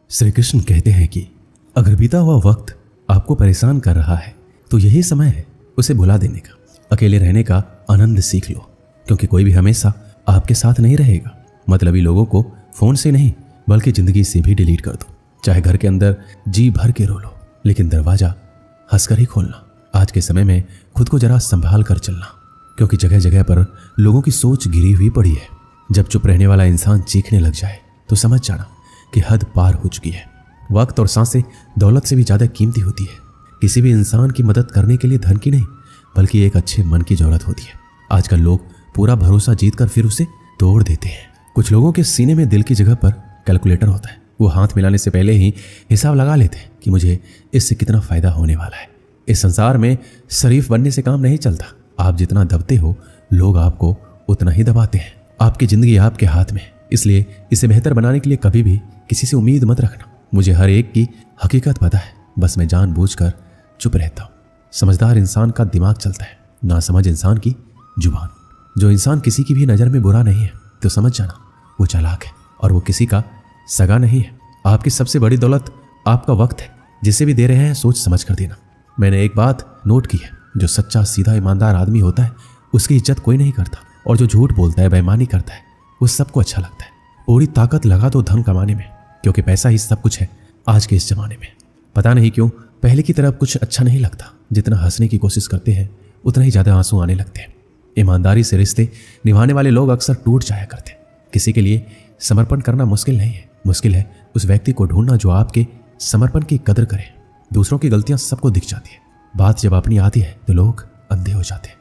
श्री कृष्ण कहते हैं कि अगर बीता हुआ वक्त आपको परेशान कर रहा है तो यही समय है उसे भुला देने का। अकेले रहने का आनंद सीख लो, क्योंकि कोई भी हमेशा आपके साथ नहीं रहेगा। मतलबी लोगों को फोन से नहीं बल्कि जिंदगी से भी डिलीट कर दो। चाहे घर के अंदर जी भर के रो लो, लेकिन दरवाजा हंसकर ही खोलना। आज के समय में खुद को जरा संभाल कर चलना, क्योंकि जगह जगह पर लोगों की सोच गिरी हुई पड़ी है। जब चुप रहने वाला इंसान चीखने लग जाए तो समझ जाना कि हद पार हो चुकी है। वक्त और सांसें दौलत से भी ज्यादा कीमती होती है। किसी भी इंसान की मदद करने के लिए धन की नहीं बल्कि एक अच्छे मन की जरूरत होती है। आजकल लोग पूरा भरोसा जीतकर फिर उसे तोड़ देते हैं। कुछ लोगों के सीने में दिल की जगह पर कैलकुलेटर होता है। वो हाथ मिलाने से पहले ही हिसाब लगा लेते हैं कि मुझे इससे कितना फायदा होने वाला है। इस संसार में शरीफ बनने से काम नहीं चलता। आप जितना दबते हो लोग आपको उतना ही दबाते हैं। आपकी जिंदगी आपके हाथ में, इसलिए इसे बेहतर बनाने के लिए कभी भी किसी से उम्मीद मत रखना। मुझे हर एक की हकीकत पता है, बस मैं जानबूझकर चुप रहता हूँ। समझदार इंसान का दिमाग चलता है, नासमझ इंसान की जुबान। जो इंसान किसी की भी नज़र में बुरा नहीं है तो समझ जाना वो चालाक है और वो किसी का सगा नहीं है। आपकी सबसे बड़ी दौलत आपका वक्त है। जिसे भी दे रहे हैं सोच समझ कर देना। मैंने एक बात नोट की है, जो सच्चा सीधा ईमानदार आदमी होता है उसकी इज्जत कोई नहीं करता, और जो झूठ बोलता है बेईमानी करता है वो सबको अच्छा लगता है। पूरी ताकत लगा दो धन कमाने में, क्योंकि पैसा ही सब कुछ है आज के इस जमाने में। पता नहीं क्यों पहले की तरह कुछ अच्छा नहीं लगता। जितना हंसने की कोशिश करते हैं उतना ही ज्यादा आंसू आने लगते हैं। ईमानदारी से रिश्ते निभाने वाले लोग अक्सर टूट जाया करते हैं। किसी के लिए समर्पण करना मुश्किल नहीं है, मुश्किल है उस व्यक्ति को ढूंढना जो आपके समर्पण की कदर करे। दूसरों की गलतियां सबको दिख जाती है, बात जब अपनी आती है तो लोग अंधे हो जाते हैं।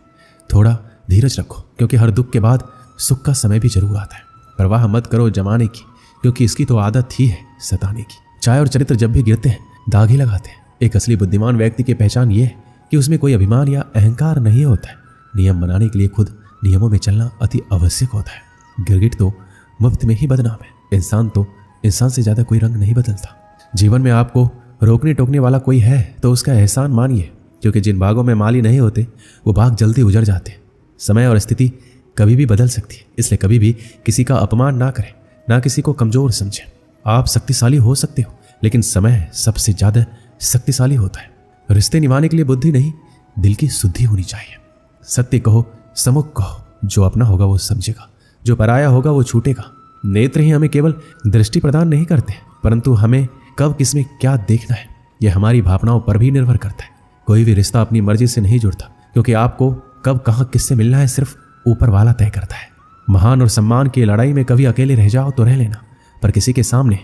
थोड़ा धीरज रखो, क्योंकि हर दुख के बाद सुख का समय भी जरूर आता है। परवाह मत करो जमाने की, क्योंकि इसकी तो आदत ही है सताने की। चाय और चरित्र जब भी गिरते हैं दाग ही लगाते हैं। एक असली बुद्धिमान व्यक्ति की पहचान ये है कि उसमें कोई अभिमान या अहंकार नहीं होता है। नियम बनाने के लिए खुद नियमों में चलना अति आवश्यक होता है। गिरगिट तो मुफ्त में ही बदनाम है। इंसान तो इंसान से ज्यादा कोई रंग नहीं बदलता। जीवन में आपको रोकने टोकने वाला कोई है तो उसका एहसान मानिए, क्योंकि जिन बागों में माली नहीं होते वो बाग जल्दी उजड़ जाते हैं। समय और स्थिति कभी भी बदल सकती है, इसलिए कभी भी किसी का अपमान ना करें, ना किसी को कमजोर समझें। आप शक्तिशाली हो सकते हो, लेकिन समय सबसे ज्यादा शक्तिशाली होता है। रिश्ते निभाने के लिए बुद्धि नहीं दिल की शुद्धि होनी चाहिए। सत्य कहो, सम्मुख कहो, जो अपना होगा वो समझेगा, जो पराया होगा वो छूटेगा। नेत्र ही हमें केवल दृष्टि प्रदान नहीं करते, परंतु हमें कब किसमें क्या देखना है यह हमारी भावनाओं पर भी निर्भर करता है। कोई भी रिश्ता अपनी मर्जी से नहीं जुड़ता, क्योंकि आपको कब कहां किससे मिलना है सिर्फ ऊपर वाला तय करता है। महान और सम्मान की लड़ाई में कभी अकेले रह जाओ तो रह लेना, पर किसी के सामने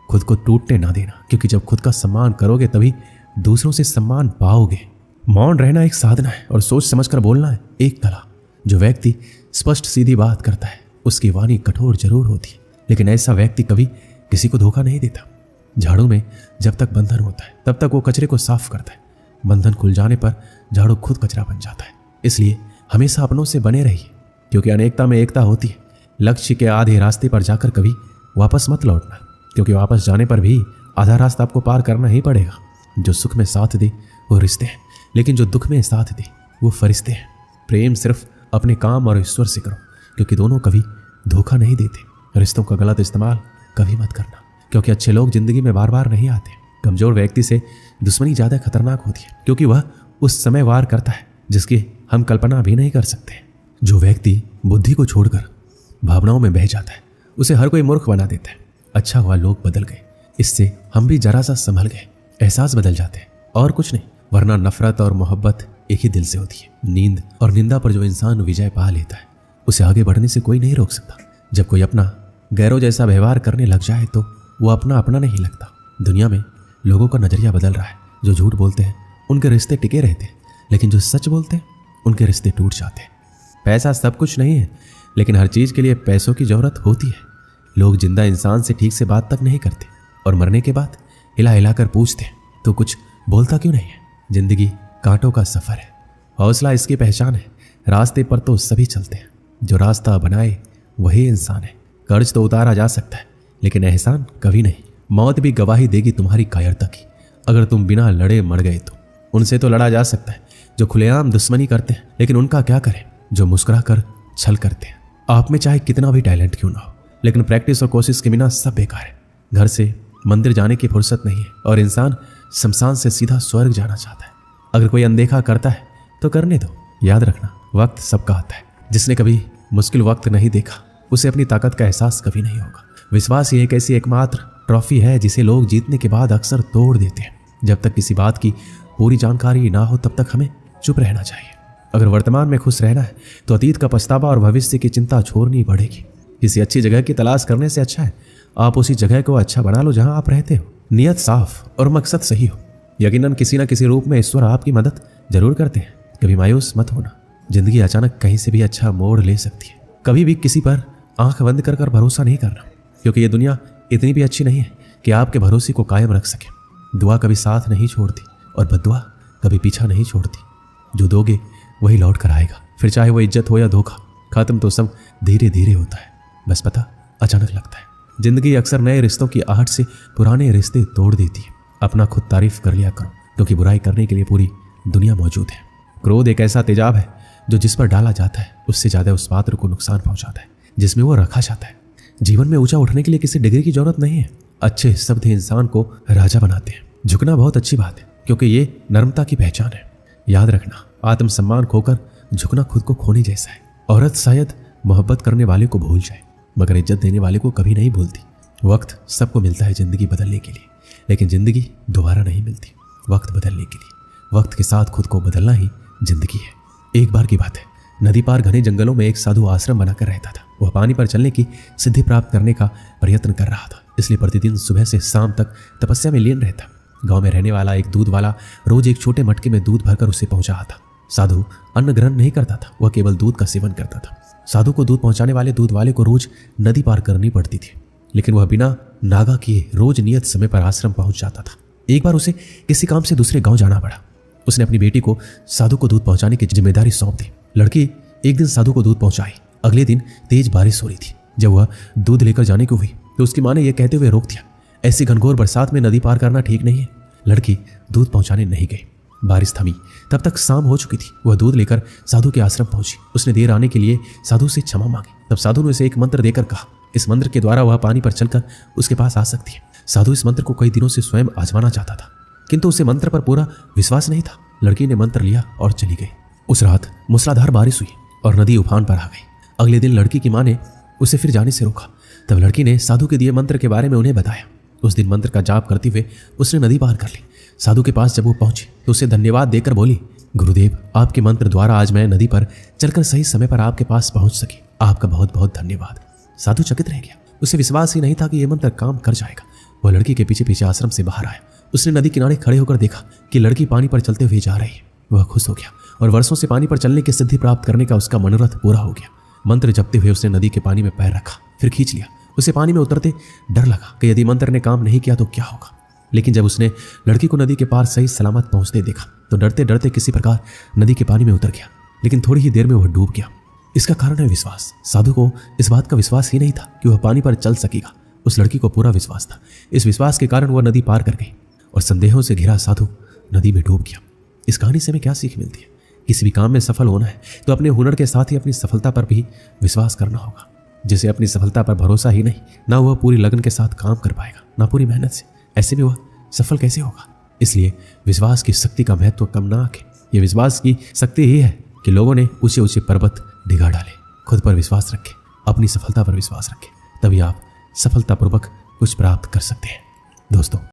खुद को टूटने ना देना, क्योंकि जब खुद का सम्मान करोगे तभी दूसरों से सम्मान पाओगे। मौन रहना एक साधना है और सोच समझकर बोलना है एक कला। जो व्यक्ति स्पष्ट सीधी बात करता है उसकी वाणी कठोर जरूर होती है, लेकिन ऐसा व्यक्ति कभी किसी को धोखा नहीं देता। झाड़ू में जब तक बंधन होता है तब तक वो कचरे को साफ करता है। बंधन खुल जाने पर झाड़ू खुद कचरा बन जाता है। इसलिए हमेशा अपनों से बने रहिए, क्योंकि अनेकता में एकता होती है। लक्ष्य के आधे रास्ते पर जाकर कभी वापस मत लौटना, क्योंकि वापस जाने पर भी आधा रास्ता आपको पार करना ही पड़ेगा। जो सुख में साथ दे वो रिश्ते हैं, लेकिन जो दुख में साथ दे वो फरिश्ते हैं। प्रेम सिर्फ अपने काम और ईश्वर से करो, क्योंकि दोनों कभी धोखा नहीं देते। रिश्तों का गलत इस्तेमाल कभी मत करना, क्योंकि अच्छे लोग जिंदगी में बार बार नहीं आते। कमजोर व्यक्ति से दुश्मनी ज्यादा खतरनाक होती है, क्योंकि वह उस समय वार करता है जिसकी हम कल्पना भी नहीं कर सकते। जो व्यक्ति बुद्धि को छोड़कर भावनाओं में बह जाता है उसे हर कोई मूर्ख बना देता है। अच्छा हुआ लोग बदल गए, इससे हम भी जरा सा संभल गए। एहसास बदल जाते हैं और कुछ नहीं, वरना नफरत और मोहब्बत एक ही दिल से होती है। नींद और निंदा पर जो इंसान विजय पा लेता है उसे आगे बढ़ने से कोई नहीं रोक सकता। जब कोई अपना गैरों जैसा व्यवहार करने लग जाए तो वो अपना नहीं लगता। दुनिया में लोगों का नजरिया बदल रहा है। जो झूठ बोलते हैं उनके रिश्ते टिके रहते हैं, लेकिन जो सच बोलते हैं उनके रिश्ते टूट जाते हैं। पैसा सब कुछ नहीं है, लेकिन हर चीज के लिए पैसों की जरूरत होती है। लोग जिंदा इंसान से ठीक से बात तक नहीं करते और मरने के बाद हिला हिलाकर पूछते हैं तो कुछ बोलता क्यों नहीं है। जिंदगी कांटों का सफर है, हौसला इसकी पहचान है। रास्ते पर तो सभी चलते हैं, जो रास्ता बनाए वही इंसान है। कर्ज तो उतारा जा सकता है, लेकिन एहसान कभी नहीं। मौत भी गवाही देगी तुम्हारी कायरता की। अगर तुम बिना लड़े मर गए तो उनसे तो लड़ा जा सकता है जो खुलेआम दुश्मनी करते हैं, लेकिन उनका क्या करें जो मुस्कुरा कर छल करते हैं। आप में चाहे कितना भी टैलेंट क्यों ना हो, लेकिन प्रैक्टिस और कोशिश के बिना सब बेकार है। घर से मंदिर जाने की फुर्सत नहीं है और इंसान शमशान से सीधा स्वर्ग जाना चाहता है। अगर कोई अनदेखा करता है तो करने दो। याद रखना, वक्त सबका आता है। जिसने कभी मुश्किल वक्त नहीं देखा उसे अपनी ताकत का एहसास कभी नहीं होगा। विश्वास ही एक ऐसी एकमात्र ट्रॉफी है जिसे लोग जीतने के बाद अक्सर तोड़ देते हैं। जब तक किसी बात की पूरी जानकारी ना हो तब तक हमें चुप रहना चाहिए। अगर वर्तमान में खुश रहना है तो अतीत का पछतावा और भविष्य की चिंता छोड़नी पड़ेगी। किसी अच्छी जगह की तलाश करने से अच्छा है आप उसी जगह को अच्छा बना लो जहां आप रहते हो। नियत साफ और मकसद सही हो, यकीनन किसी न किसी रूप में ईश्वर आपकी मदद जरूर करते हैं। कभी मायूस मत होना, जिंदगी अचानक कहीं से भी अच्छा मोड़ ले सकती है। कभी भी किसी पर आंख बंद कर भरोसा नहीं करना, क्योंकि ये दुनिया इतनी भी अच्छी नहीं है कि आपके भरोसे को कायम रख सके। दुआ कभी साथ नहीं छोड़ती और बद्दुआ कभी पीछा नहीं छोड़ती। जो दोगे वही लौट कर आएगा, फिर चाहे वो इज्जत हो या धोखा। खत्म तो सब धीरे धीरे होता है, बस पता अचानक लगता है। जिंदगी अक्सर नए रिश्तों की आहट से पुराने रिश्ते तोड़ देती है। अपना खुद तारीफ कर लिया करो, क्योंकि बुराई करने के लिए पूरी दुनिया मौजूद है। क्रोध एक ऐसा तेजाब है जो जिस पर डाला जाता है उससे ज्यादा उस पात्र को नुकसान पहुंचाता है जिसमें वो रखा जाता है। जीवन में ऊंचा उठने के लिए किसी डिग्री की जरूरत नहीं है। अच्छे शब्द इंसान को राजा बनाते हैं। झुकना बहुत अच्छी बात है, क्योंकि ये नम्रता की पहचान है। याद रखना, आत्मसम्मान खोकर झुकना खुद को खोने जैसा है। औरत शायद मोहब्बत करने वाले को भूल जाए, मगर इज्जत देने वाले को कभी नहीं भूलती। वक्त सबको मिलता है जिंदगी बदलने के लिए, लेकिन जिंदगी दोबारा नहीं मिलती वक्त बदलने के लिए। वक्त के साथ खुद को बदलना ही जिंदगी है। एक बार की बात है, नदी पार घने जंगलों में एक साधु आश्रम बनाकर रहता था। वह पानी पर चलने की सिद्धि प्राप्त करने का प्रयत्न कर रहा था, इसलिए प्रतिदिन सुबह से शाम तक तपस्या में लीन रहता। गांव में रहने वाला एक दूध वाला रोज एक छोटे मटके में दूध भरकर उसे पहुंचा आता। साधु अन्न ग्रहण नहीं करता था, वह केवल दूध का सेवन करता था। साधु को दूध पहुंचाने वाले दूध वाले को रोज नदी पार करनी पड़ती थी, लेकिन वह बिना नागा किए रोज नियत समय पर आश्रम पहुंच जाता था। एक बार उसे किसी काम से दूसरे गांव जाना पड़ा। उसने अपनी बेटी को साधु को दूध पहुंचाने की जिम्मेदारी सौंप दी। लड़की एक दिन साधु को दूध पहुंचाई। अगले दिन तेज बारिश हो रही थी। जब वह दूध लेकर जाने को हुई तो उसकी मां ने यह कहते हुए रोक दिया, ऐसी घनघोर बरसात में नदी पार करना ठीक नहीं है। लड़की दूध पहुंचाने नहीं गई। बारिश थमी, तब तक शाम हो चुकी थी। वह दूध लेकर साधु के आश्रम पहुंची। उसने देर आने के लिए साधु से क्षमा मांगी। तब साधु ने उसे एक मंत्र देकर कहा, इस मंत्र के द्वारा वह पानी पर चलकर उसके पास आ सकती है। साधु इस मंत्र को कई दिनों से स्वयं आजमाना चाहता था, किंतु उसे मंत्र पर पूरा विश्वास नहीं था। लड़की ने मंत्र लिया और चली गई। उस रात मूसलाधार बारिश हुई और नदी उफान पर आ गई। अगले दिन लड़की की मां ने उसे फिर जाने से रोका। तब लड़की ने साधु के दिए मंत्र के बारे में उन्हें बताया। उस दिन मंत्र का जाप करते हुए उसने नदी पार कर ली। साधु के पास जब वो पहुंची तो उसे धन्यवाद देकर बोली, गुरुदेव, आपके मंत्र द्वारा आज मैं नदी पर चलकर सही समय पर आपके पास पहुंच सकी। आपका बहुत बहुत धन्यवाद। साधु चकित रह गया। उसे विश्वास ही नहीं था कि यह मंत्र काम कर जाएगा। वह लड़की के पीछे पीछे आश्रम से बाहर आया। उसने नदी किनारे खड़े होकर देखा कि लड़की पानी पर चलते हुए जा रही है। वह खुश हो गया और वर्षों से पानी पर चलने की सिद्धि प्राप्त करने का उसका मनोरथ पूरा हो गया। मंत्र जपते हुए उसने नदी के पानी में पैर रखा, फिर खींच लिया। उसे पानी में उतरते डर लगा कि यदि मंत्र ने काम नहीं किया तो क्या होगा। लेकिन जब उसने लड़की को नदी के पार सही सलामत पहुंचते देखा तो डरते डरते किसी प्रकार नदी के पानी में उतर गया। लेकिन थोड़ी ही देर में वह डूब गया। इसका कारण है विश्वास। साधु को इस बात का विश्वास ही नहीं था कि वह पानी पर चल सकेगा। उस लड़की को पूरा विश्वास था। इस विश्वास के कारण वह नदी पार कर गई और संदेहों से घिरा साधु नदी में डूब गया। इस कहानी से हमें क्या सीख मिलती है? किसी भी काम में सफल होना है तो अपने हुनर के साथ ही अपनी सफलता पर भी विश्वास करना होगा। जिसे अपनी सफलता पर भरोसा ही नहीं, ना वह पूरी लगन के साथ काम कर पाएगा, ना पूरी मेहनत से, ऐसे में वह सफल कैसे होगा? इसलिए विश्वास की शक्ति का महत्व कम ना आके। ये विश्वास की शक्ति ही है कि लोगों ने ऊंचे ऊंचे पर्वत डिगा डाले। खुद पर विश्वास रखें, अपनी सफलता पर विश्वास रखें, तभी आप सफलतापूर्वक कुछ प्राप्त कर सकते हैं। दोस्तों,